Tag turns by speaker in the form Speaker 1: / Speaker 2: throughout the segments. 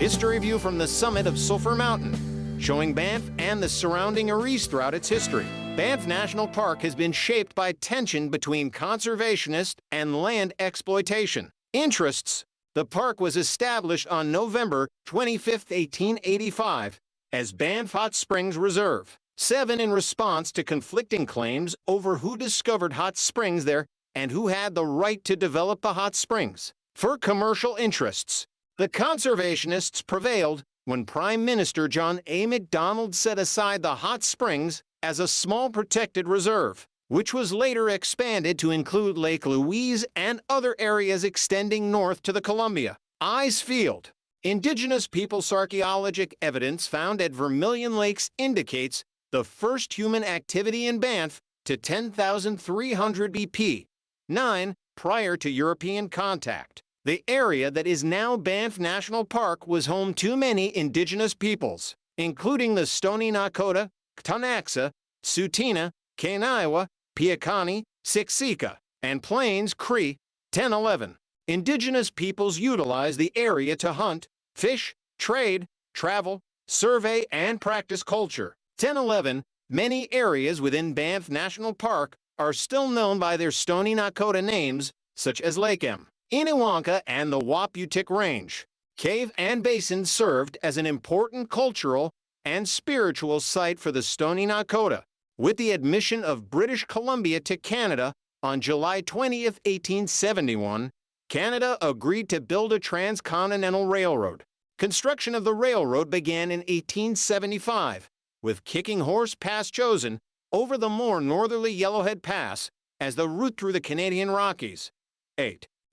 Speaker 1: History view from the summit of Sulphur Mountain, showing Banff and the surrounding Eries throughout its history. Banff National Park has been shaped by tension between conservationist and land exploitation interests. The park was established on November 25, 1885, as Banff Hot Springs Reserve. 7 in response to conflicting claims over who discovered hot springs there and who had the right to develop the hot springs. For commercial interests, the conservationists prevailed when Prime Minister John A. Macdonald set aside the hot springs as a small protected reserve, which was later expanded to include Lake Louise and other areas extending north to the Columbia Icefield. Indigenous peoples archaeologic evidence found at Vermilion Lakes indicates the first human activity in Banff to 10,300 BP, 9 prior to European contact. The area that is now Banff National Park was home to many indigenous peoples, including the Stoney Nakoda, Ktunaxa, Tsuut'ina, Kainaiwa, Piikani, Siksika, and Plains Cree. 1011. Indigenous peoples utilized the area to hunt, fish, trade, travel, survey, and practice culture. 1011. Many areas within Banff National Park are still known by their Stoney Nakoda names, such as Lake M, Inewonka, and the Waputtik Range. Cave and basin served as an important cultural and spiritual site for the Stoney Nakoda. With the admission of British Columbia to Canada on July 20, 1871, Canada agreed to build a transcontinental railroad. Construction of the railroad began in 1875, with Kicking Horse Pass chosen over the more northerly Yellowhead Pass as the route through the Canadian Rockies.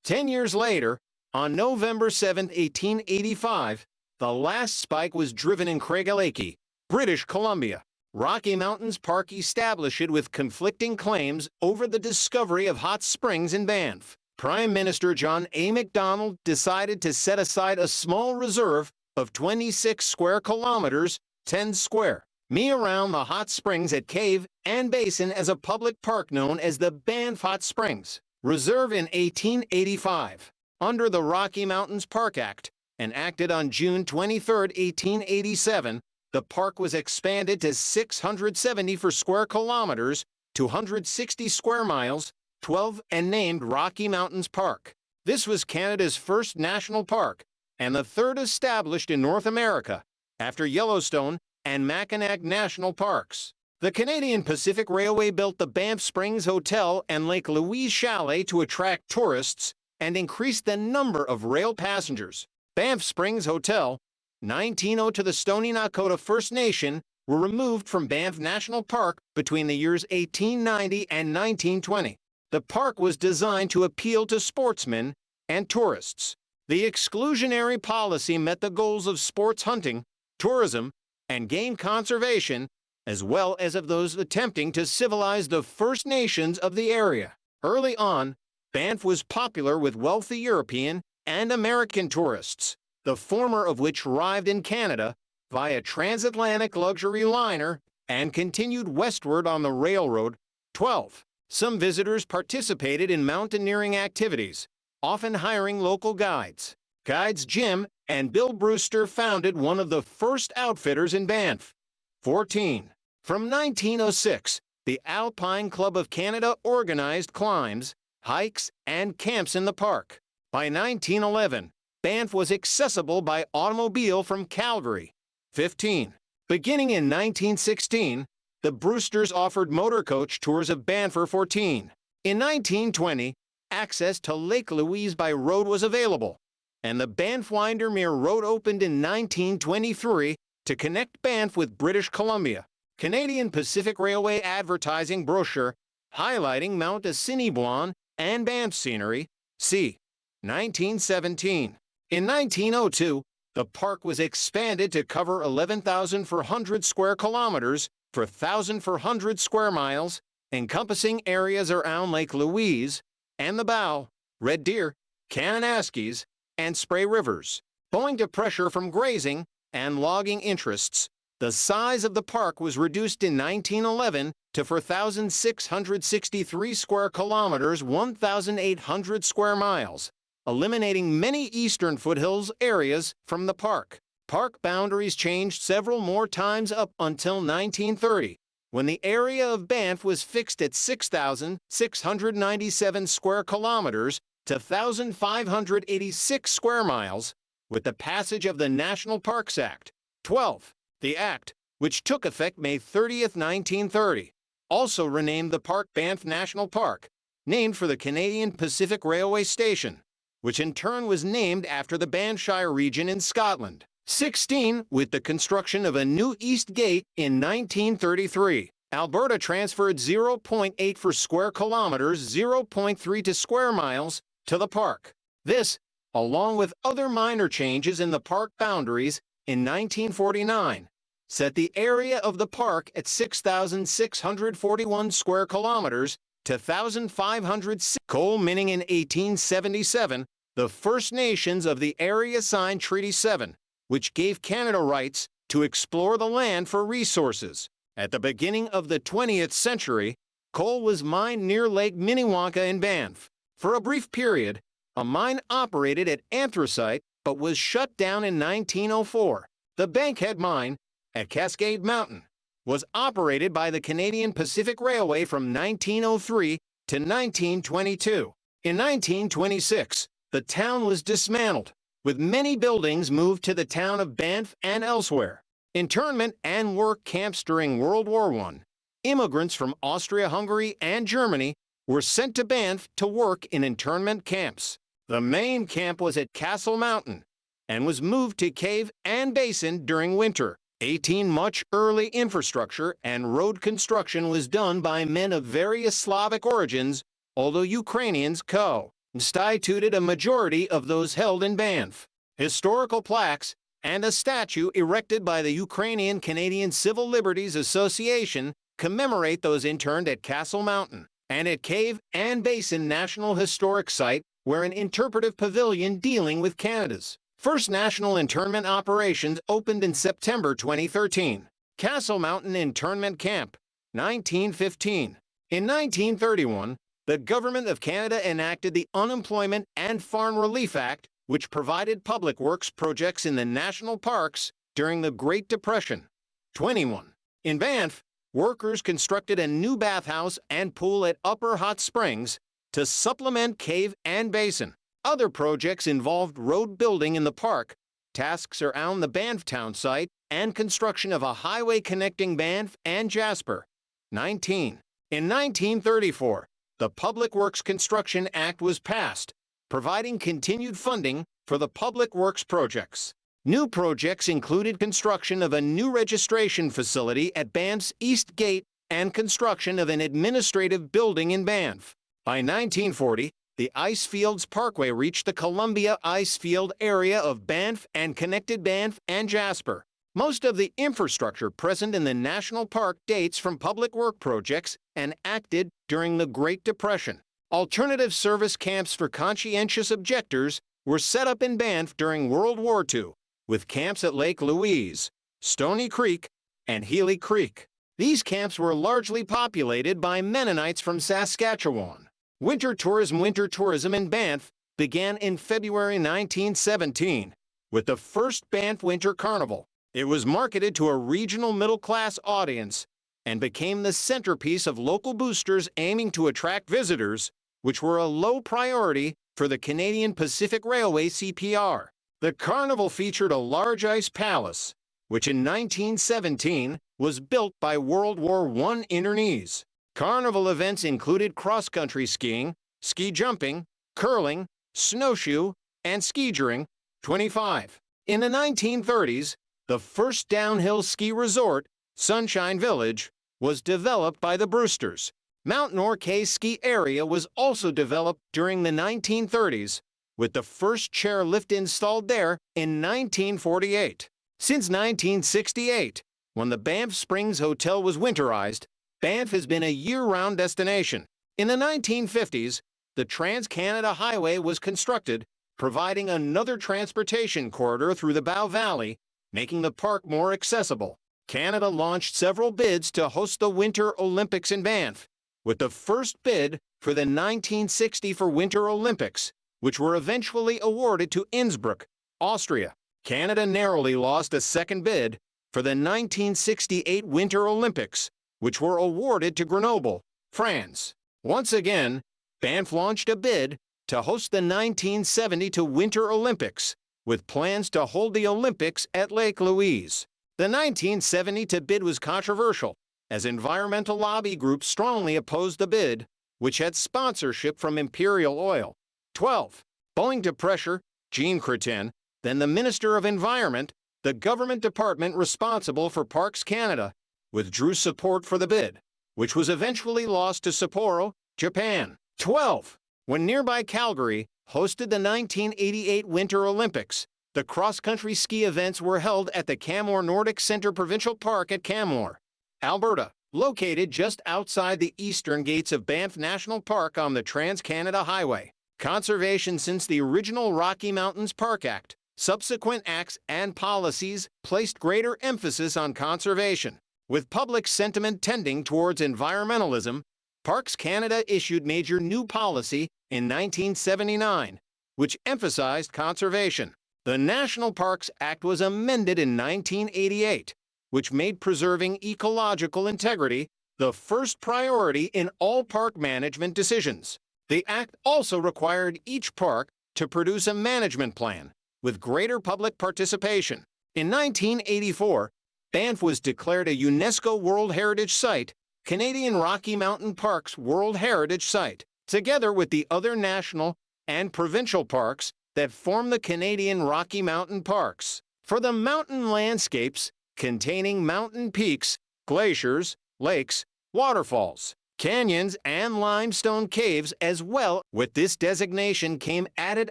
Speaker 1: 10 years later, on November 7, 1885, the last spike was driven in Craigellachie, British Columbia. Rocky Mountains Park established with conflicting claims over the discovery of hot springs in Banff. Prime Minister John A. Macdonald decided to set aside a small reserve of 26 square kilometers, 10 square mi around the hot springs at Cave and Basin as a public park known as the Banff Hot Springs Reserve in 1885, under the Rocky Mountains Park Act, enacted on June 23, 1887. The park was expanded to 674 square kilometers, 260 square miles, 12, and named Rocky Mountains Park. This was Canada's first national park and the third established in North America, after Yellowstone and Mackinac National Parks. The Canadian Pacific Railway built the Banff Springs Hotel and Lake Louise Chalet to attract tourists and increase the number of rail passengers. Banff Springs Hotel, 19 to the Stoney Nakoda First Nation, were removed from Banff National Park between the years 1890 and 1920. The park was designed to appeal to sportsmen and tourists. The exclusionary policy met the goals of sports hunting, tourism, and game conservation, as well as of those attempting to civilize the First Nations of the area. Early on, Banff was popular with wealthy European and American tourists, the former of which arrived in Canada via transatlantic luxury liner and continued westward on the railroad. 12. Some visitors participated in mountaineering activities, often hiring local guides. Guides Jim and Bill Brewster founded one of the first outfitters in Banff. 14. From 1906, the Alpine Club of Canada organized climbs, hikes, and camps in the park. By 1911, Banff was accessible by automobile from Calgary. 15. Beginning in 1916, the Brewsters offered motor coach tours of Banff for 14. In 1920, access to Lake Louise by road was available, and the Banff-Windermere Road opened in 1923 to connect Banff with British Columbia. Canadian Pacific Railway advertising brochure highlighting Mount Assiniboine and Banff scenery, c. 1917. In 1902, the park was expanded to cover 11,400 square kilometers for 1,400 square miles, encompassing areas around Lake Louise and the Bow, Red Deer, Kananaskis, and Spray Rivers. Owing to pressure from grazing and logging interests, the size of the park was reduced in 1911 to 4,663 square kilometers, 1,800 square miles, eliminating many eastern foothills areas from the park. Park boundaries changed several more times up until 1930, when the area of Banff was fixed at 6,697 square kilometers to 1,586 square miles, with the passage of the National Parks Act. 12. The Act, which took effect May 30, 1930, also renamed the park Banff National Park, named for the Canadian Pacific Railway Station, which in turn was named after the Banffshire region in Scotland. 16. With the construction of a new East Gate in 1933, Alberta transferred 0.8 for square kilometers, 0.3 to square miles, to the park. This, along with other minor changes in the park boundaries in 1949, set the area of the park at 6,641 square kilometers to 1,506. Coal mining in 1877, the First Nations of the area signed Treaty 7, which gave Canada rights to explore the land for resources. At the beginning of the 20th century, coal was mined near Lake Minnewanka in Banff. For a brief period, a mine operated at anthracite but was shut down in 1904. The Bankhead Mine, at Cascade Mountain, was operated by the Canadian Pacific Railway from 1903 to 1922. In 1926, the town was dismantled, with many buildings moved to the town of Banff and elsewhere. Internment and work camps during World War I. Immigrants from Austria-Hungary and Germany were sent to Banff to work in internment camps. The main camp was at Castle Mountain and was moved to Cave and Basin during winter. 18. Much early infrastructure and road construction was done by men of various Slavic origins, although Ukrainians constituted a majority of those held in Banff. Historical plaques and a statue erected by the Ukrainian-Canadian Civil Liberties Association commemorate those interned at Castle Mountain, and at Cave and Basin National Historic Site, where an interpretive pavilion dealing with Canada's first national internment operations opened in September 2013. Castle Mountain Internment Camp, 1915. In 1931, the Government of Canada enacted the Unemployment and Farm Relief Act, which provided public works projects in the national parks during the Great Depression. 21. In Banff, workers constructed a new bathhouse and pool at Upper Hot Springs to supplement Cave and Basin. Other projects involved road building in the park, tasks around the Banff town site, and construction of a highway connecting Banff and Jasper. 19. In 1934, the Public Works Construction Act was passed, providing continued funding for the public works projects. New projects included construction of a new registration facility at Banff's East Gate and construction of an administrative building in Banff. By 1940, the Icefields Parkway reached the Columbia Icefield area of Banff and connected Banff and Jasper. Most of the infrastructure present in the national park dates from public work projects enacted during the Great Depression. Alternative service camps for conscientious objectors were set up in Banff during World War II, with camps at Lake Louise, Stony Creek, and Healy Creek. These camps were largely populated by Mennonites from Saskatchewan. Winter tourism in Banff began in February 1917 with the first Banff Winter Carnival. It was marketed to a regional middle-class audience and became the centerpiece of local boosters aiming to attract visitors, which were a low priority for the Canadian Pacific Railway CPR. The carnival featured a large ice palace, which in 1917 was built by World War I internees. Carnival events included cross-country skiing, ski jumping, curling, snowshoe, and skiing. 25. In the 1930s, the first downhill ski resort, Sunshine Village, was developed by the Brewsters. Mount Norquay ski area was also developed during the 1930s, with the first chairlift installed there in 1948. Since 1968, when the Banff Springs Hotel was winterized, Banff has been a year-round destination. In the 1950s, the Trans-Canada Highway was constructed, providing another transportation corridor through the Bow Valley, making the park more accessible. Canada launched several bids to host the Winter Olympics in Banff, with the first bid for the 1964 Winter Olympics, which were eventually awarded to Innsbruck, Austria. Canada narrowly lost a second bid for the 1968 Winter Olympics, which were awarded to Grenoble, France. Once again, Banff launched a bid to host the 1972 Winter Olympics, with plans to hold the Olympics at Lake Louise. The 1972 bid was controversial, as environmental lobby groups strongly opposed the bid, which had sponsorship from Imperial Oil. 12. Owing to pressure, Jean Crétin, then the Minister of Environment, the government department responsible for Parks Canada, withdrew support for the bid, which was eventually lost to Sapporo, Japan. 12. When nearby Calgary hosted the 1988 Winter Olympics, the cross-country ski events were held at the Canmore Nordic Centre Provincial Park at Canmore, Alberta, located just outside the eastern gates of Banff National Park on the Trans-Canada Highway. Conservation since the original Rocky Mountains Park Act, subsequent acts and policies placed greater emphasis on conservation. With public sentiment tending towards environmentalism, Parks Canada issued major new policy in 1979, which emphasized conservation. The National Parks Act was amended in 1988, which made preserving ecological integrity the first priority in all park management decisions. The Act also required each park to produce a management plan, with greater public participation. In 1984, Banff was declared a UNESCO World Heritage Site, Canadian Rocky Mountain Parks World Heritage Site, together with the other national and provincial parks that form the Canadian Rocky Mountain Parks. For the mountain landscapes containing mountain peaks, glaciers, lakes, waterfalls, canyons, and limestone caves as well. With this designation came added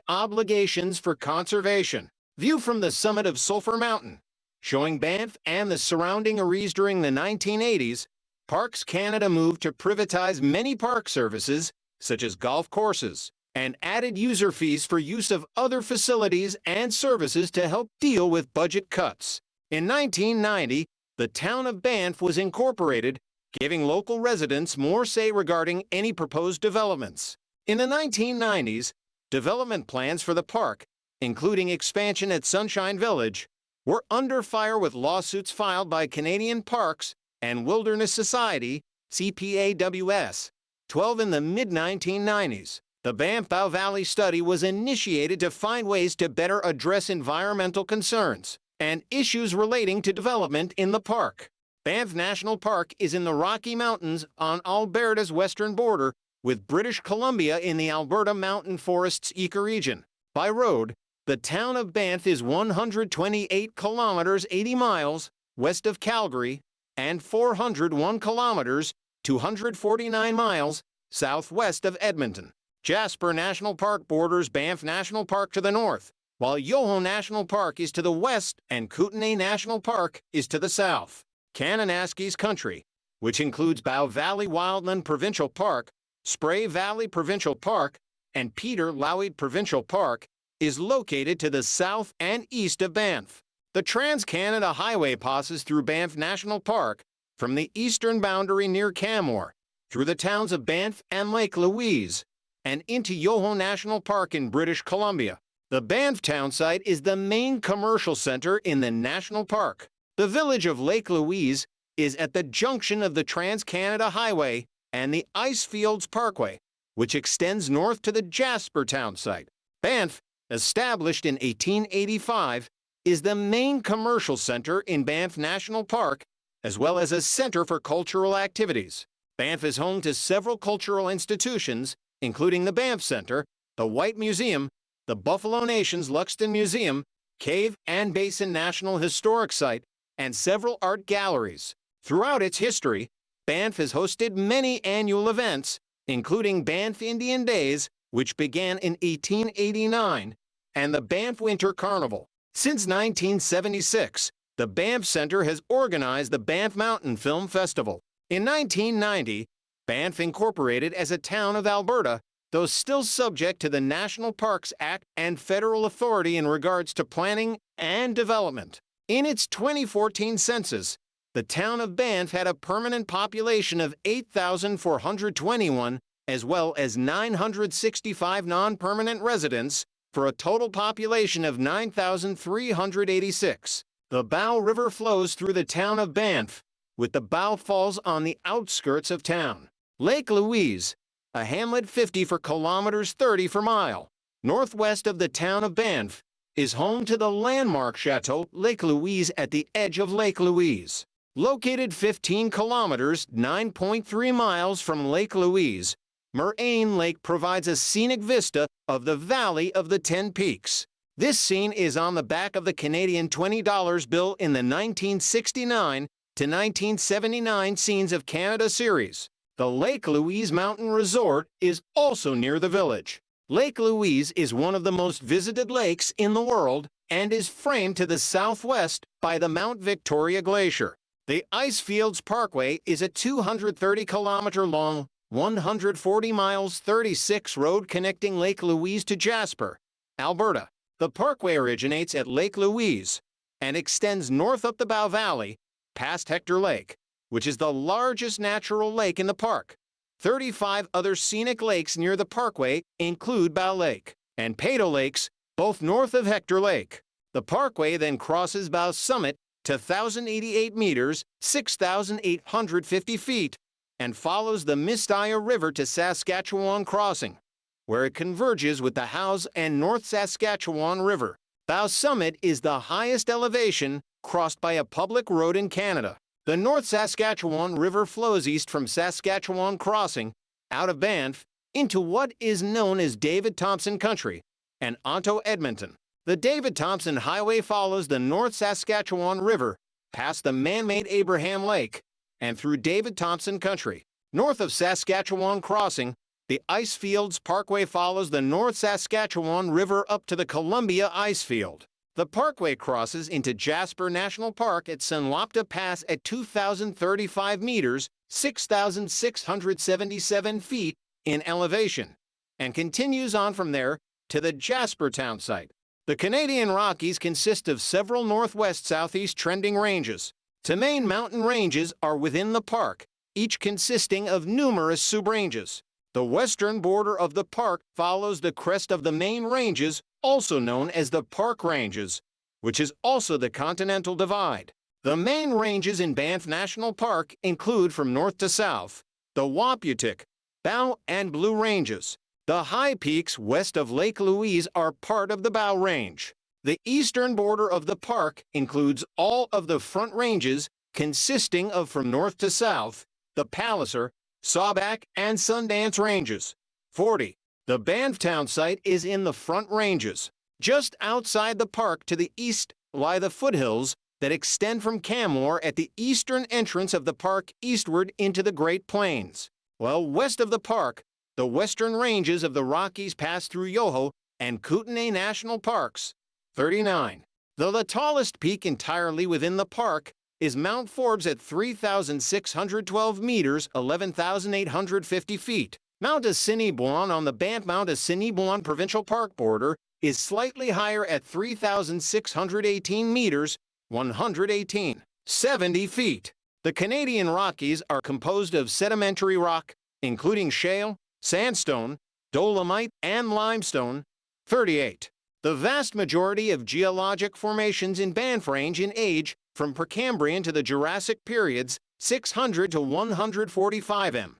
Speaker 1: obligations for conservation. View from the summit of Sulphur Mountain, showing Banff and the surrounding areas during the 1980s, Parks Canada moved to privatize many park services, such as golf courses, and added user fees for use of other facilities and services to help deal with budget cuts. In 1990, the town of Banff was incorporated, giving local residents more say regarding any proposed developments. In the 1990s, development plans for the park, including expansion at Sunshine Village, were under fire with lawsuits filed by Canadian Parks and Wilderness Society, CPAWS. 12. In the mid-1990s, the Banff Bow Valley Study was initiated to find ways to better address environmental concerns and issues relating to development in the park. Banff National Park is in the Rocky Mountains on Alberta's western border, with British Columbia in the Alberta Mountain Forests ecoregion. By road, the town of Banff is 128 kilometers 80 miles west of Calgary and 401 kilometers 249 miles southwest of Edmonton. Jasper National Park borders Banff National Park to the north, while Yoho National Park is to the west and Kootenay National Park is to the south. Kananaskis Country, which includes Bow Valley Wildland Provincial Park, Spray Valley Provincial Park, and Peter Lougheed Provincial Park, is located to the south and east of Banff. The Trans-Canada Highway passes through Banff National Park from the eastern boundary near Canmore, through the towns of Banff and Lake Louise, and into Yoho National Park in British Columbia. The Banff town site is the main commercial center in the national park. The village of Lake Louise is at the junction of the Trans-Canada Highway and the Icefields Parkway, which extends north to the Jasper town site. Banff, established in 1885, is the main commercial center in Banff National Park, as well as a center for cultural activities. Banff is home to several cultural institutions, including the Banff Center, the White Museum, the Buffalo Nation's Luxton Museum, Cave and Basin National Historic Site, and several art galleries. Throughout its history, Banff has hosted many annual events, including Banff Indian Days, which began in 1889, and the Banff Winter Carnival. Since 1976, the Banff Center has organized the Banff Mountain Film Festival. In 1990, Banff incorporated as a town of Alberta, though still subject to the National Parks Act and federal authority in regards to planning and development. In its 2014 census, the town of Banff had a permanent population of 8,421, as well as 965 non-permanent residents, for a total population of 9,386. The Bow River flows through the town of Banff, with the Bow Falls on the outskirts of town. Lake Louise, a hamlet 50 for kilometers 30 for mile, northwest of the town of Banff, is home to the landmark Chateau Lake Louise at the edge of Lake Louise. Located 15 kilometers, 9.3 miles from Lake Louise, Moraine Lake provides a scenic vista of the Valley of the Ten Peaks. This scene is on the back of the Canadian $20 bill in the 1969 to 1979 Scenes of Canada series. The Lake Louise Mountain Resort is also near the village. Lake Louise is one of the most visited lakes in the world and is framed to the southwest by the Mount Victoria Glacier. The Icefields Parkway is a 230-kilometer-long, 140 miles 36 road connecting Lake Louise to Jasper, Alberta. The parkway originates at Lake Louise and extends north up the Bow Valley, past Hector Lake, which is the largest natural lake in the park. 35 other scenic lakes near the parkway include Bow Lake and Peyto Lakes, both north of Hector Lake. The parkway then crosses Bow's summit to 1,088 meters, 6,850 feet, and follows the Mistaya River to Saskatchewan Crossing, where it converges with the Howes and North Saskatchewan River. Bow's summit is the highest elevation crossed by a public road in Canada. The North Saskatchewan River flows east from Saskatchewan Crossing, out of Banff, into what is known as David Thompson Country, and onto Edmonton. The David Thompson Highway follows the North Saskatchewan River, past the man-made Abraham Lake, and through David Thompson Country. North of Saskatchewan Crossing, the Icefields Parkway follows the North Saskatchewan River up to the Columbia Icefield. The parkway crosses into Jasper National Park at Sunwapta Pass at 2,035 meters, 6,677 feet in elevation, and continues on from there to the Jasper town site. The Canadian Rockies consist of several northwest-southeast trending ranges. Two main mountain ranges are within the park, each consisting of numerous subranges. The western border of the park follows the crest of the main ranges, also known as the Park Ranges, which is also the Continental Divide. The main ranges in Banff National Park include from north to south, the Waputehk, Bow and Blue Ranges. The high peaks west of Lake Louise are part of the Bow Range. The eastern border of the park includes all of the Front Ranges, consisting of from north to south, the Palliser, Sawback, and Sundance Ranges. 40. The Banff town site is in the Front Ranges. Just outside the park to the east lie the foothills that extend from Canmore at the eastern entrance of the park eastward into the Great Plains. While west of the park, the western ranges of the Rockies pass through Yoho and Kootenay National Parks. 39. The tallest peak entirely within the park is Mount Forbes at 3,612 meters, 11,850 feet. Mount Assiniboine on the Banff-Mount Assiniboine Provincial Park border is slightly higher at 3,618 meters, 118.70 feet. The Canadian Rockies are composed of sedimentary rock, including shale, sandstone, dolomite, and limestone. 38. The vast majority of geologic formations in Banff range in age from Precambrian to the Jurassic periods, 600 to 145 m.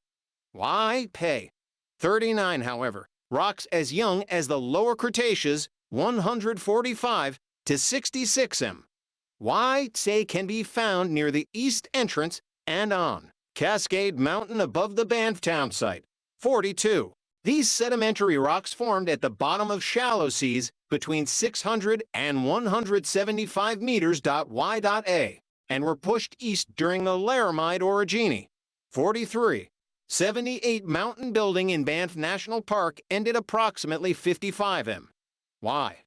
Speaker 1: Why pay? 39, however, rocks as young as the Lower Cretaceous, 145 to 66 m. Why say can be found near the east entrance and on Cascade Mountain above the Banff town site. 42. These sedimentary rocks formed at the bottom of shallow seas between 600 and 175 meters. Y.A. and were pushed east during the Laramide orogeny. 43. 78 mountain building in Banff National Park ended approximately 55 m. Why?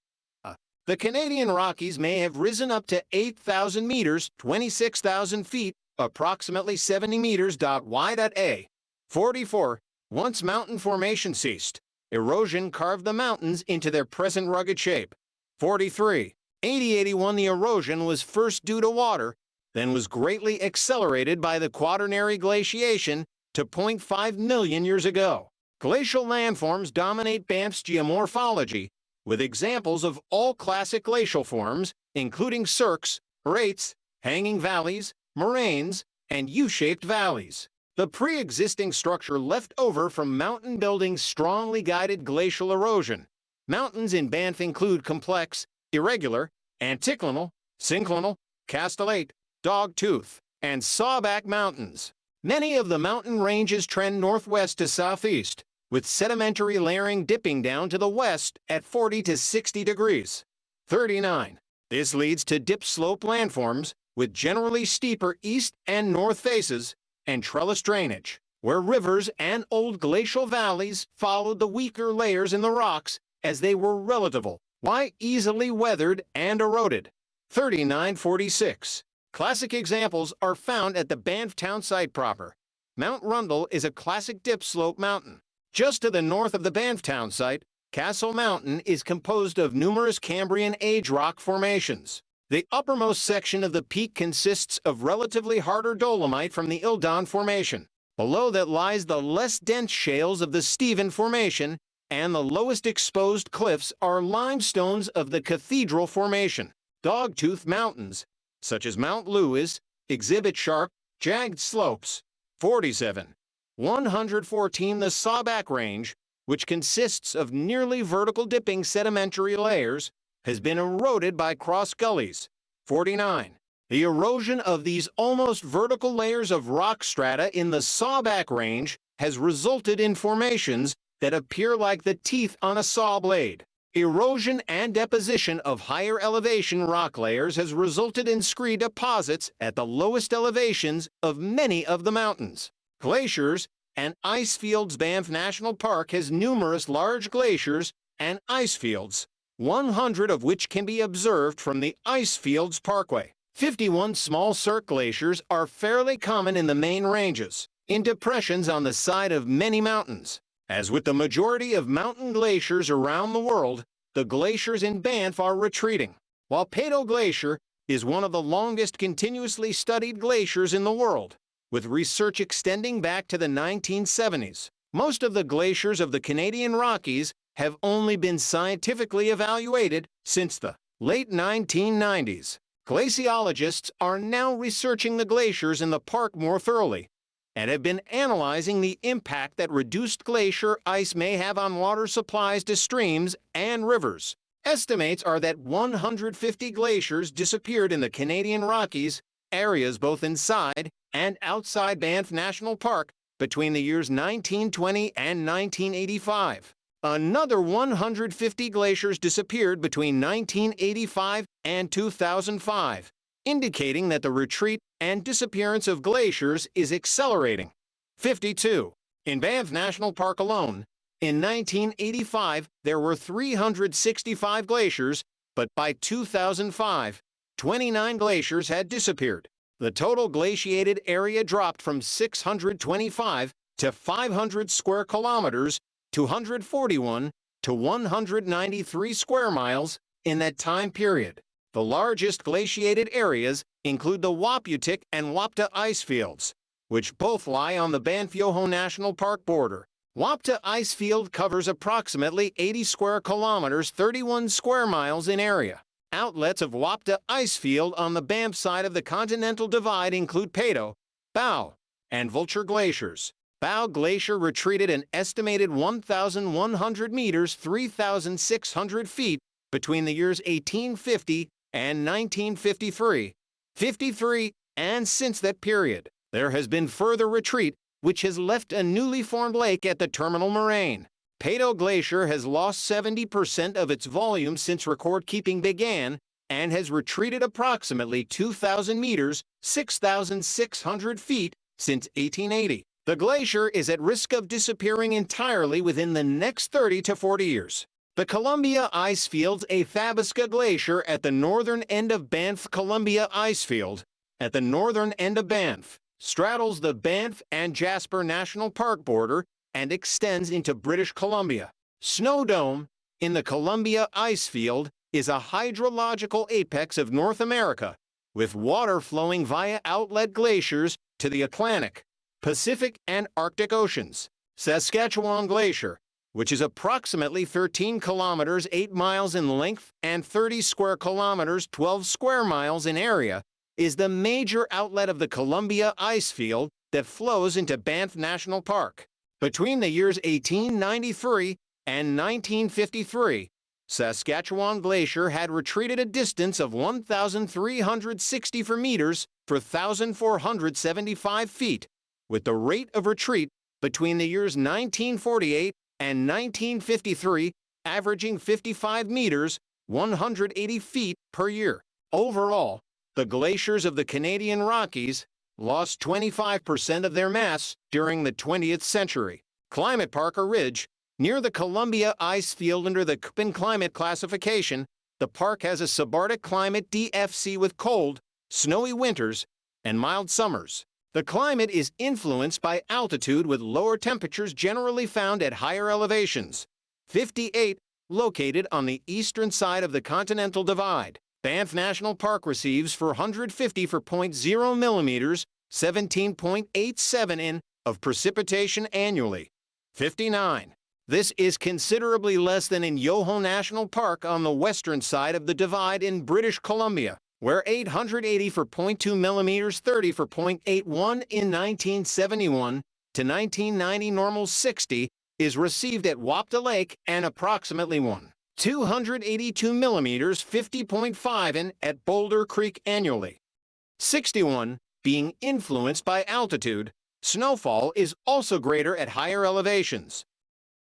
Speaker 1: The Canadian Rockies may have risen up to 8,000 meters, 26,000 feet, approximately 70 meters. Y.A. 44. Once mountain formation ceased, erosion carved the mountains into their present rugged shape. 43. 8081 the erosion was first due to water, then was greatly accelerated by the Quaternary glaciation to 0.5 million years ago. Glacial landforms dominate Banff's geomorphology, with examples of all classic glacial forms, including cirques, rates, hanging valleys, moraines, and U-shaped valleys. The pre-existing structure left over from mountain building's strongly guided glacial erosion. Mountains in Banff include complex, irregular, anticlinal, synclinal, castellate, dogtooth, and sawback mountains. Many of the mountain ranges trend northwest to southeast, with sedimentary layering dipping down to the west at 40 to 60 degrees. 39. This leads to dip slope landforms, with generally steeper east and north faces, and trellis drainage, where rivers and old glacial valleys followed the weaker layers in the rocks as they were relatively easily weathered and eroded. 3946. Classic examples are found at the Banff town site proper. Mount Rundle is a classic dip slope mountain. Just to the north of the Banff town site, Castle Mountain is composed of numerous Cambrian age rock formations. The uppermost section of the peak consists of relatively harder dolomite from the Ildon Formation. Below that lies the less dense shales of the Stephen Formation, and the lowest exposed cliffs are limestones of the Cathedral Formation. Dogtooth mountains, such as Mount Louise, exhibit sharp, jagged slopes. 47. 114. The Sawback Range, which consists of nearly vertical dipping sedimentary layers, has been eroded by cross gullies. 49. The erosion of these almost vertical layers of rock strata in the Sawback Range has resulted in formations that appear like the teeth on a saw blade. Erosion and deposition of higher elevation rock layers has resulted in scree deposits at the lowest elevations of many of the mountains. Glaciers and ice fields. Banff National Park has numerous large glaciers and ice fields, 100 of which can be observed from the Icefields Parkway. 51 small cirque glaciers are fairly common in the main ranges, in depressions on the side of many mountains. As with the majority of mountain glaciers around the world, the glaciers in Banff are retreating. While Peyto Glacier is one of the longest continuously studied glaciers in the world, with research extending back to the 1970s, most of the glaciers of the Canadian Rockies have only been scientifically evaluated since the late 1990s. Glaciologists are now researching the glaciers in the park more thoroughly, and have been analyzing the impact that reduced glacier ice may have on water supplies to streams and rivers. Estimates are that 150 glaciers disappeared in the Canadian Rockies, areas both inside and outside Banff National Park, between the years 1920 and 1985. Another 150 glaciers disappeared between 1985 and 2005, indicating that the retreat and disappearance of glaciers is accelerating. 52. In Banff National Park alone, in 1985, there were 365 glaciers, but by 2005, 29 glaciers had disappeared. The total glaciated area dropped from 625 to 500 square kilometers, 241 to 193 square miles in that time period. The largest glaciated areas include the Waputtik and Wapta Icefields, which both lie on the Banff-Yoho National Park border. Wapta Icefield covers approximately 80 square kilometers, 31 square miles in area. Outlets of Wapta Icefield on the Banff side of the Continental Divide include Peyto, Bow, and Vulture glaciers. Bow Glacier retreated an estimated 1,100 meters, 3,600 feet, between the years 1850 and 1953. 53, and since that period, there has been further retreat, which has left a newly formed lake at the terminal moraine. Peyto Glacier has lost 70% of its volume since record-keeping began, and has retreated approximately 2,000 meters, 6,600 feet, since 1880. The glacier is at risk of disappearing entirely within the next 30 to 40 years. The Columbia Icefields, a Thabisca Glacier at the northern end of Banff. Columbia Icefield, at the northern end of Banff, straddles the Banff and Jasper National Park border and extends into British Columbia. Snow Dome, in the Columbia Icefield, is a hydrological apex of North America, with water flowing via outlet glaciers to the Atlantic, Pacific, and Arctic Oceans. Saskatchewan Glacier, which is approximately 13 kilometers 8 miles in length and 30 square kilometers 12 square miles in area, is the major outlet of the Columbia Icefield that flows into Banff National Park. Between the years 1893 and 1953, Saskatchewan Glacier had retreated a distance of 1,364 meters for 1,475 feet, with the rate of retreat between the years 1948 and 1953 averaging 55 meters, 180 feet per year. Overall, the glaciers of the Canadian Rockies lost 25% of their mass during the 20th century. Climate Parker Ridge, near the Columbia Icefield under the Köppen climate classification, the park has a subarctic climate DFC with cold, snowy winters and mild summers. The climate is influenced by altitude with lower temperatures generally found at higher elevations. 58, located on the eastern side of the Continental Divide. Banff National Park receives 450 for 0.0 millimeters, 17.87 in, of precipitation annually. 59. This is considerably less than in Yoho National Park on the western side of the Divide in British Columbia, where 880 for 0.2 millimeters, 30 for 0.81 in 1971 to 1990 normal 60 is received at Wapta Lake and approximately 282 millimeters, 50.5 in at Boulder Creek annually. 61. Being influenced by altitude, snowfall is also greater at higher elevations.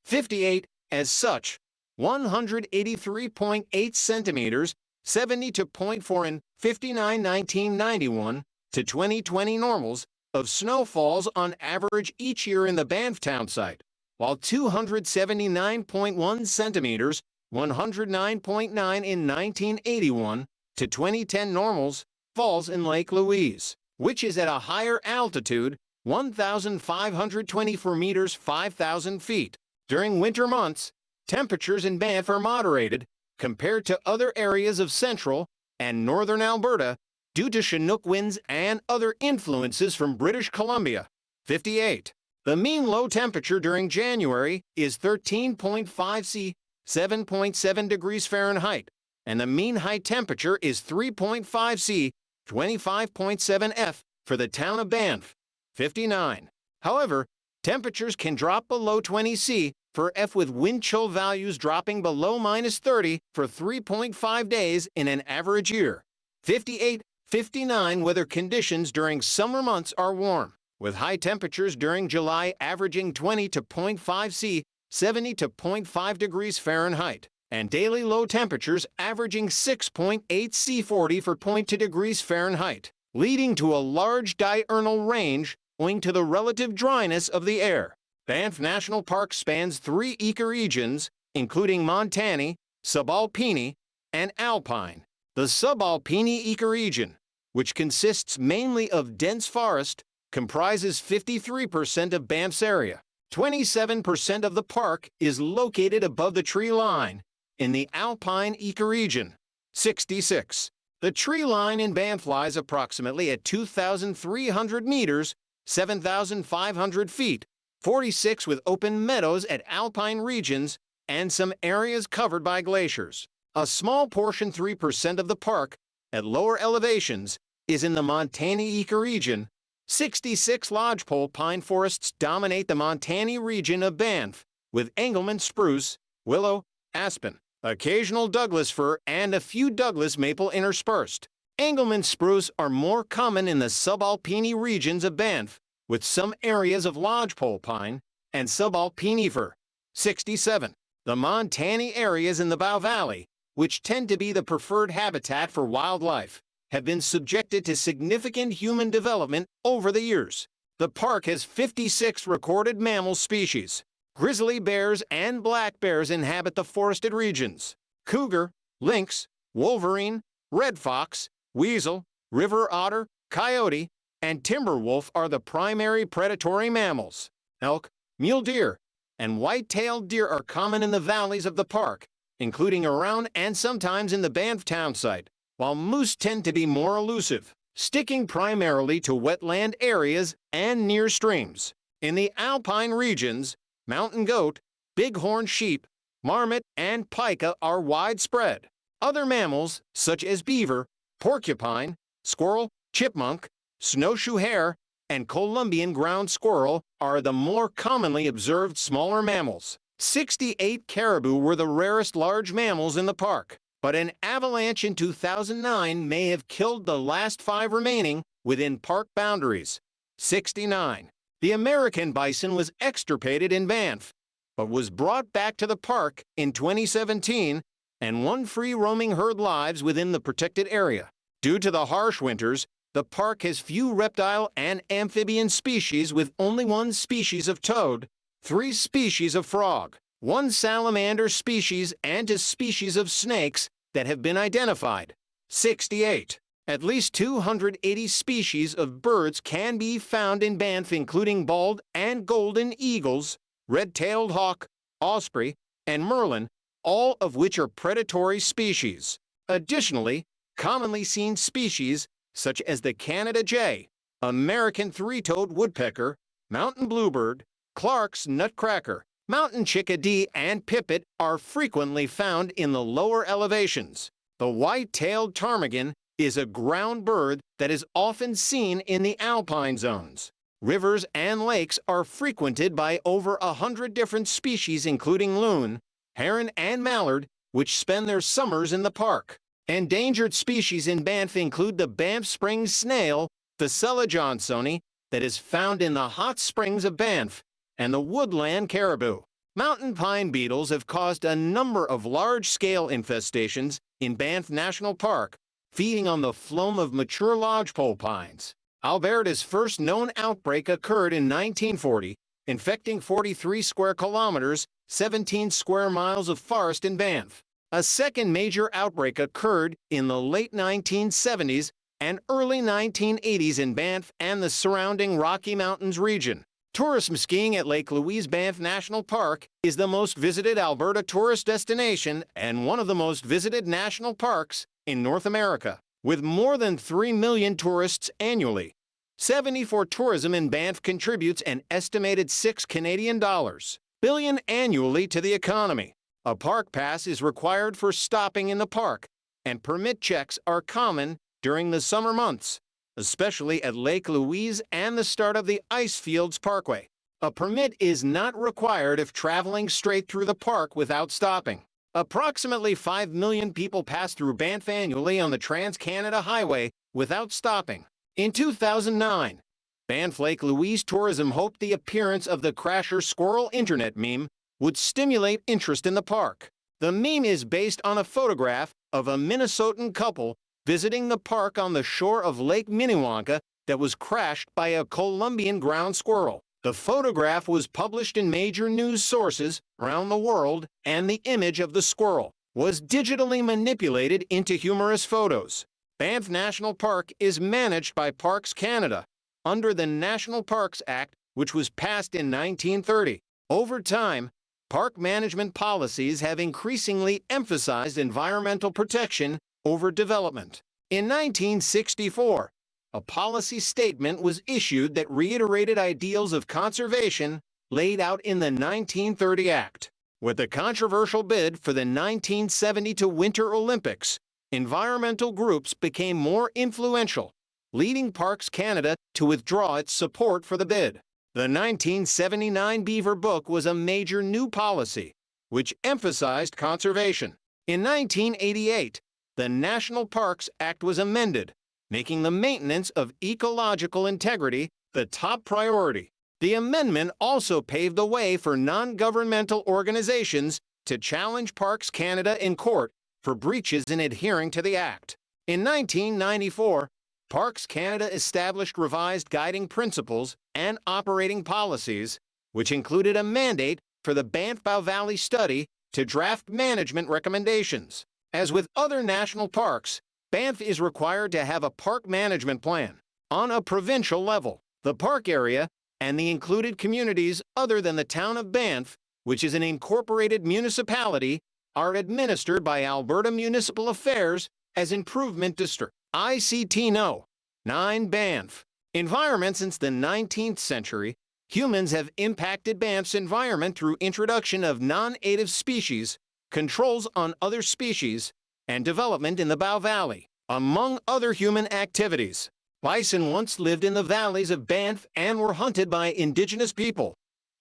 Speaker 1: 58. As such, 183.8 centimeters, 70 to 0.4 in 59 1991 to 2020 normals of snow falls on average each year in the Banff town site, while 279.1 centimeters, 109.9 in 1981 to 2010 normals falls in Lake Louise, which is at a higher altitude, 1,524 meters, 5,000 feet. During winter months, temperatures in Banff are moderated compared to other areas of central and northern Alberta due to Chinook winds and other influences from British Columbia. 58. The mean low temperature during January is 13.5 C, 7.7 degrees Fahrenheit, and the mean high temperature is 3.5 C, 25.7 F for the town of Banff. 59. However, temperatures can drop below 20 C for F with wind chill values dropping below -30 for 3.5 days in an average year. 58. 59. Weather conditions during summer months are warm, with high temperatures during July averaging 20 to 0.5 C, 70 to 0.5 degrees Fahrenheit, and daily low temperatures averaging 6.8 C, 40 for 0.2 degrees Fahrenheit, leading to a large diurnal range owing to the relative dryness of the air. Banff National Park spans 3 ecoregions, including Montane, Subalpine, and Alpine. The Subalpine ecoregion, which consists mainly of dense forest, comprises 53% of Banff's area. 27% of the park is located above the tree line in the Alpine ecoregion. 66. The tree line in Banff lies approximately at 2,300 meters, 7,500 feet, 46 with open meadows at alpine regions and some areas covered by glaciers. A small portion, 3% of the park, at lower elevations, is in the Montane ecoregion. 66 lodgepole pine forests dominate the Montane region of Banff, with Engelmann spruce, willow, aspen, occasional Douglas fir, and a few Douglas maple interspersed. Engelmann spruce are more common in the subalpine regions of Banff, with some areas of lodgepole pine and subalpine fir. 67. The Montane areas in the Bow Valley, which tend to be the preferred habitat for wildlife, have been subjected to significant human development over the years. The park has 56 recorded mammal species. Grizzly bears and black bears inhabit the forested regions. Cougar, lynx, wolverine, red fox, weasel, river otter, coyote, and timber wolf are the primary predatory mammals. Elk, mule deer, and white-tailed deer are common in the valleys of the park, including around and sometimes in the Banff town site, while moose tend to be more elusive, sticking primarily to wetland areas and near streams. In the alpine regions, mountain goat, bighorn sheep, marmot, and pika are widespread. Other mammals, such as beaver, porcupine, squirrel, chipmunk, snowshoe hare, and Columbian ground squirrel are the more commonly observed smaller mammals. 68 caribou were the rarest large mammals in the park, but an avalanche in 2009 may have killed the last 5 remaining within park boundaries. 69. The American bison was extirpated in Banff, but was brought back to the park in 2017 and won free-roaming herd lives within the protected area. Due to the harsh winters, the park has few reptile and amphibian species with only 1 species of toad, 3 species of frog, 1 salamander species, and 2 species of snakes that have been identified. 68. At least 280 species of birds can be found in Banff, including bald and golden eagles, red-tailed hawk, osprey, and merlin, all of which are predatory species. Additionally, commonly seen species such as the Canada jay, American three-toed woodpecker, mountain bluebird, Clark's nutcracker, mountain chickadee, and pipit are frequently found in the lower elevations. The white-tailed ptarmigan is a ground bird that is often seen in the alpine zones. Rivers and lakes are frequented by over 100 different species, including loon, heron, and mallard, which spend their summers in the park. Endangered species in Banff include the Banff Springs snail, Phacella johnsoni, that is found in the hot springs of Banff, and the woodland caribou. Mountain pine beetles have caused a number of large-scale infestations in Banff National Park, feeding on the phloem of mature lodgepole pines. Alberta's first known outbreak occurred in 1940, infecting 43 square kilometers, 17 square miles of forest in Banff. A second major outbreak occurred in the late 1970s and early 1980s in Banff and the surrounding Rocky Mountains region. Tourism skiing at Lake Louise Banff National Park is the most visited Alberta tourist destination and one of the most visited national parks in North America, with more than 3 million tourists annually. 74 tourism in Banff contributes an estimated $6 billion annually to the economy. A park pass is required for stopping in the park, and permit checks are common during the summer months, especially at Lake Louise and the start of the Icefields Parkway. A permit is not required if traveling straight through the park without stopping. Approximately 5 million people pass through Banff annually on the Trans-Canada Highway without stopping. In 2009, Banff Lake Louise Tourism hoped the appearance of the Crasher Squirrel internet meme would stimulate interest in the park. The meme is based on a photograph of a Minnesotan couple visiting the park on the shore of Lake Minnewanka that was crashed by a Columbian ground squirrel. The photograph was published in major news sources around the world, and the image of the squirrel was digitally manipulated into humorous photos. Banff National Park is managed by Parks Canada under the National Parks Act, which was passed in 1930. Over time, park management policies have increasingly emphasized environmental protection over development. In 1964, a policy statement was issued that reiterated ideals of conservation laid out in the 1930 Act. With the controversial bid for the 1972 Winter Olympics, environmental groups became more influential, leading Parks Canada to withdraw its support for the bid. The 1979 Beaver Book was a major new policy, which emphasized conservation. In 1988, the National Parks Act was amended, making the maintenance of ecological integrity the top priority. The amendment also paved the way for non-governmental organizations to challenge Parks Canada in court for breaches in adhering to the Act. In 1994, Parks Canada established revised guiding principles and operating policies, which included a mandate for the Banff Bow Valley study to draft management recommendations. As with other national parks, Banff is required to have a park management plan. On a provincial level, the park area and the included communities other than the town of Banff, which is an incorporated municipality, are administered by Alberta Municipal Affairs as Improvement District. ICT No. 9 Banff. Environment. Since the 19th century, Humans have impacted Banff's environment through introduction of non-native species, controls on other species, and development in the Bow Valley, among other human activities. Bison once lived in the valleys of Banff and were hunted by indigenous people,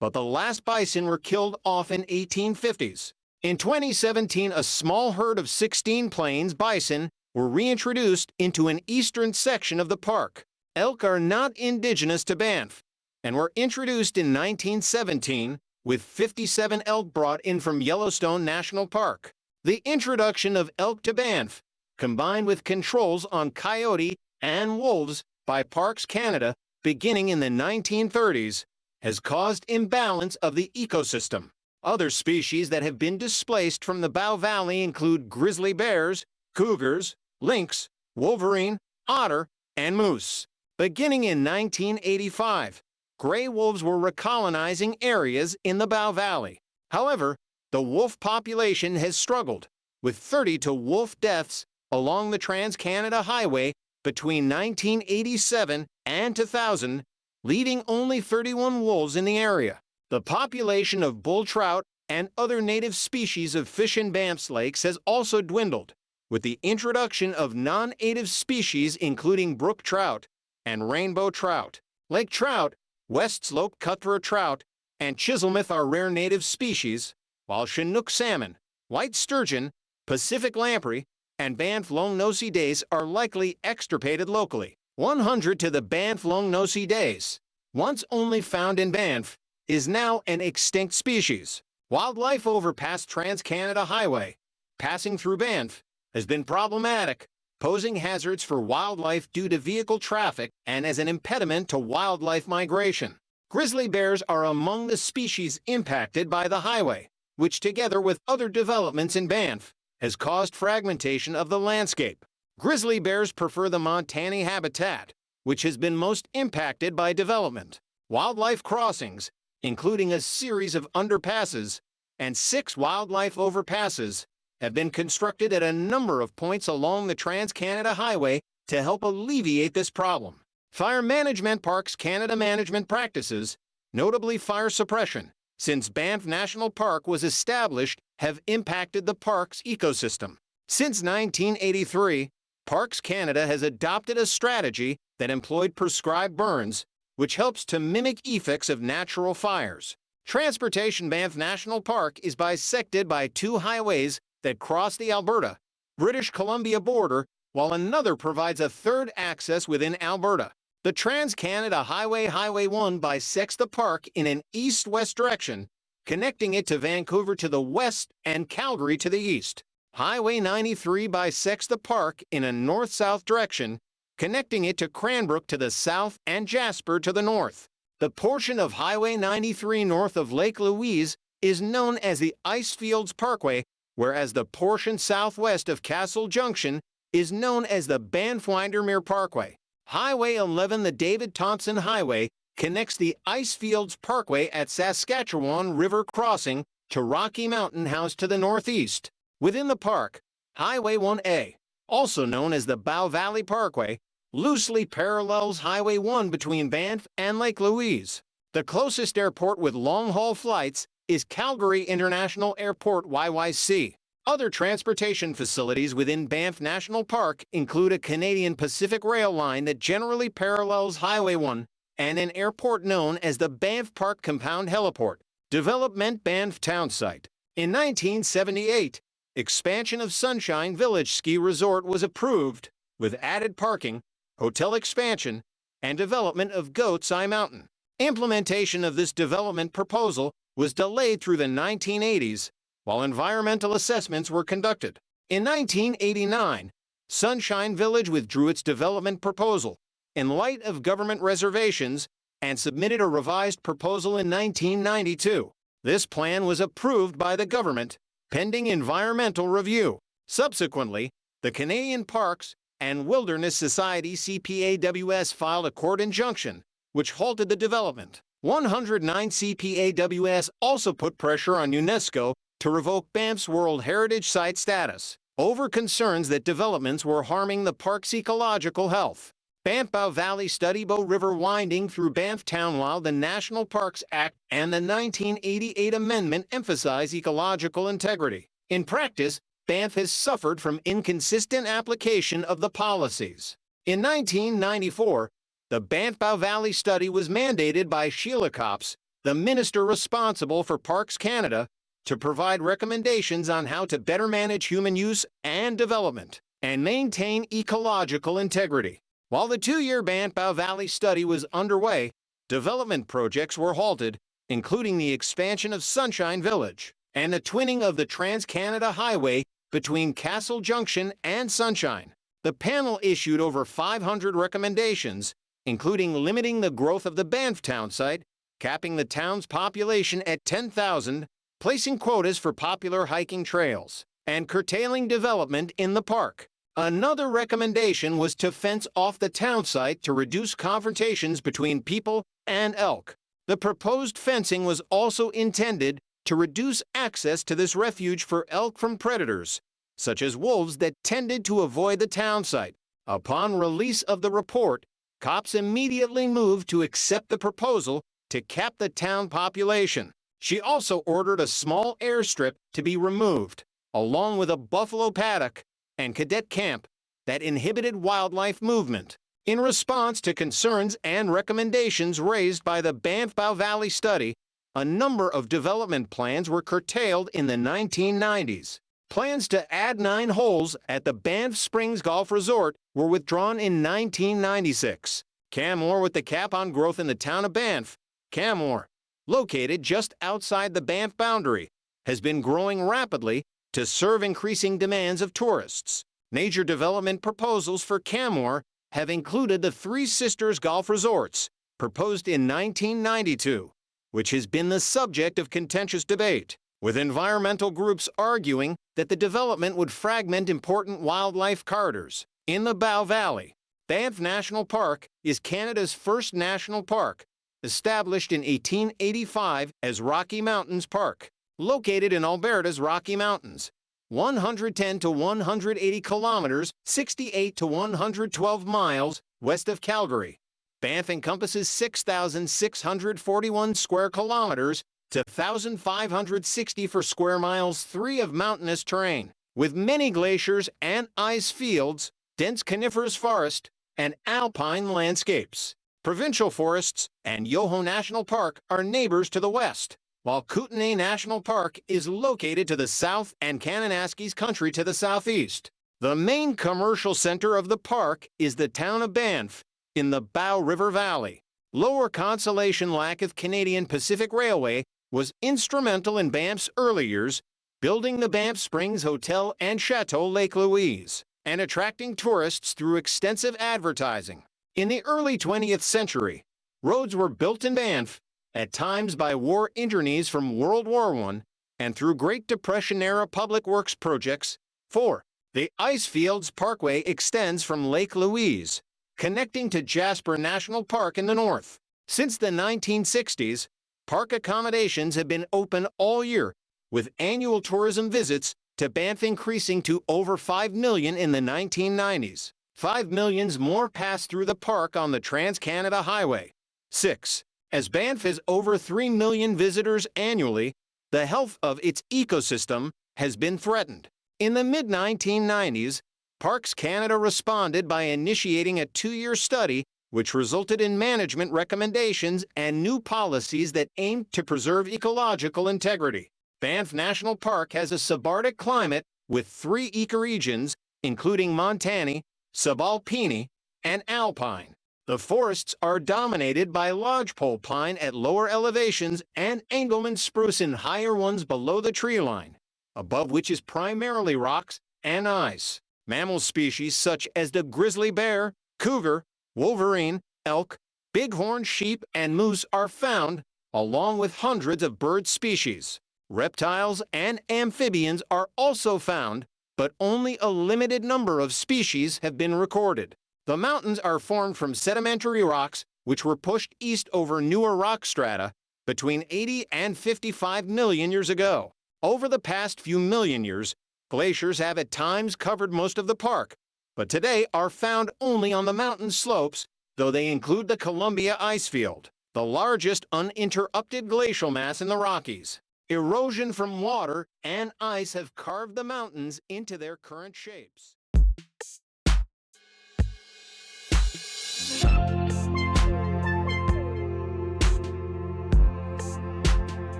Speaker 1: but the last bison were killed off in 1850s. In 2017, a small herd of 16 plains bison were reintroduced into an eastern section of the park. Elk are not indigenous to Banff and were introduced in 1917, with 57 elk brought in from Yellowstone National Park. The introduction of elk to Banff, combined with controls on coyote and wolves by Parks Canada beginning in the 1930s, has caused imbalance of the ecosystem. Other species that have been displaced from the Bow Valley include grizzly bears, cougars, lynx, wolverine, otter, and moose. Beginning in 1985, gray wolves were recolonizing areas in the Bow Valley. However, the wolf population has struggled, with 32 wolf deaths along the Trans-Canada Highway between 1987 and 2000, leaving only 31 wolves in the area. The population of bull trout and other native species of fish in Banff's lakes has also dwindled, with the introduction of non-native species including brook trout and rainbow trout. Lake trout, West Slope cutthroat trout, and chisellmouth are rare native species, while Chinook salmon, white sturgeon, Pacific lamprey, and Banff long-nosed dace are likely extirpated locally. 100 to the Banff long-nosed dace, once only found in Banff, is now an extinct species. Wildlife overpass Trans-Canada Highway, passing through Banff, has been problematic, posing hazards for wildlife due to vehicle traffic and as an impediment to wildlife migration. Grizzly bears are among the species impacted by the highway, which together with other developments in Banff, has caused fragmentation of the landscape. Grizzly bears prefer the montane habitat, which has been most impacted by development. Wildlife crossings, including a series of underpasses and 6 wildlife overpasses, have been constructed at a number of points along the Trans-Canada Highway to help alleviate this problem. Fire management Parks Canada management practices, notably fire suppression, since Banff National Park was established, have impacted the park's ecosystem. Since 1983, Parks Canada has adopted a strategy that employed prescribed burns, which helps to mimic effects of natural fires. Transportation Banff National Park is bisected by 2 highways that cross the Alberta-British Columbia border, while another provides a third access within Alberta. The Trans-Canada Highway Highway 1 bisects the park in an east-west direction, connecting it to Vancouver to the west and Calgary to the east. Highway 93 bisects the park in a north-south direction, connecting it to Cranbrook to the south and Jasper to the north. The portion of Highway 93 north of Lake Louise is known as the Icefields Parkway, whereas the portion southwest of Castle Junction is known as the Banff Windermere Parkway. Highway 11, the David Thompson Highway, connects the Icefields Parkway at Saskatchewan River Crossing to Rocky Mountain House to the northeast. Within the park, Highway 1A, also known as the Bow Valley Parkway, loosely parallels Highway 1 between Banff and Lake Louise. The closest airport with long-haul flights is Calgary International Airport YYC. Other transportation facilities within Banff National Park include a Canadian Pacific Rail line that generally parallels Highway 1 and an airport known as the Banff Park Compound Heliport. Development Banff Town Site. In 1978, expansion of Sunshine Village Ski Resort was approved, with added parking, hotel expansion, and development of Goat's Eye Mountain. Implementation of this development proposal was delayed through the 1980s, while environmental assessments were conducted. In 1989, Sunshine Village withdrew its development proposal in light of government reservations and submitted a revised proposal in 1992. This plan was approved by the government, pending environmental review. Subsequently, the Canadian Parks and Wilderness Society CPAWS filed a court injunction, which halted the development. 109 CPAWS also put pressure on UNESCO to revoke Banff's World Heritage Site status over concerns that developments were harming the park's ecological health. Banff Valley Study Bow River winding through Banff Town. While the National Parks Act and the 1988 amendment emphasize ecological integrity, in practice, Banff has suffered from inconsistent application of the policies. In 1994, the Banff Valley study was mandated by Sheila Copps, the minister responsible for Parks Canada, to provide recommendations on how to better manage human use and development and maintain ecological integrity. While the two-year Banff Valley study was underway, development projects were halted, including the expansion of Sunshine Village and the twinning of the Trans-Canada Highway between Castle Junction and Sunshine. The panel issued over 500 recommendations, including limiting the growth of the Banff town site, capping the town's population at 10,000, placing quotas for popular hiking trails, and curtailing development in the park. Another recommendation was to fence off the town site to reduce confrontations between people and elk. The proposed fencing was also intended to reduce access to this refuge for elk from predators, such as wolves that tended to avoid the town site. Upon release of the report, Copps immediately moved to accept the proposal to cap the town population. She also ordered a small airstrip to be removed, along with a buffalo paddock and cadet camp that inhibited wildlife movement. In response to concerns and recommendations raised by the Banff Valley study, a number of development plans were curtailed in the 1990s. Plans to add 9 holes at the Banff Springs Golf Resort were withdrawn in 1996. Canmore, with the cap on growth in the town of Banff. Canmore, located just outside the Banff boundary, has been growing rapidly to serve increasing demands of tourists. Major development proposals for Canmore have included the Three Sisters Golf Resorts, proposed in 1992, which has been the subject of contentious debate, with environmental groups arguing that the development would fragment important wildlife corridors. In the Bow Valley, Banff National Park is Canada's first national park, established in 1885 as Rocky Mountains Park, located in Alberta's Rocky Mountains, 110 to 180 kilometers, 68 to 112 miles west of Calgary. Banff encompasses 6,641 square kilometers to 1,564 square miles, 3 of mountainous terrain, with many glaciers and ice fields, dense coniferous forest, and alpine landscapes. Provincial forests and Yoho National Park are neighbors to the west, while Kootenay National Park is located to the south and Kananaskis Country to the southeast. The main commercial center of the park is the town of Banff in the Bow River Valley. Lower Consolation Lac of Canadian Pacific Railway was instrumental in Banff's early years, building the Banff Springs Hotel and Chateau Lake Louise, and attracting tourists through extensive advertising. In the early 20th century, roads were built in Banff, at times by war internees from World War I, and through Great Depression-era public works projects. 4. The Icefields Parkway extends from Lake Louise, connecting to Jasper National Park in the north. Since the 1960s, park accommodations have been open all year, with annual tourism visits to Banff increasing to over 5 million in the 1990s. 5 million more pass through the park on the Trans-Canada Highway. 6. As Banff has over 3 million visitors annually, the health of its ecosystem has been threatened. In the mid-1990s, Parks Canada responded by initiating a 2-year study which resulted in management recommendations and new policies that aimed to preserve ecological integrity. Banff National Park has a subarctic climate with 3 ecoregions, including montane, subalpine, and alpine. The forests are dominated by lodgepole pine at lower elevations and Engelmann spruce in higher ones below the tree line, above which is primarily rocks and ice. Mammal species such as the grizzly bear, cougar, wolverine, elk, bighorn sheep, and moose are found, along with hundreds of bird species. Reptiles and amphibians are also found, but only a limited number of species have been recorded. The mountains are formed from sedimentary rocks which were pushed east over newer rock strata between 80 and 55 million years ago. Over the past few million years, glaciers have at times covered most of the park, but today are found only on the mountain slopes, though they include the Columbia Icefield, the largest uninterrupted glacial mass in the Rockies. Erosion from water and ice have carved the mountains into their current shapes.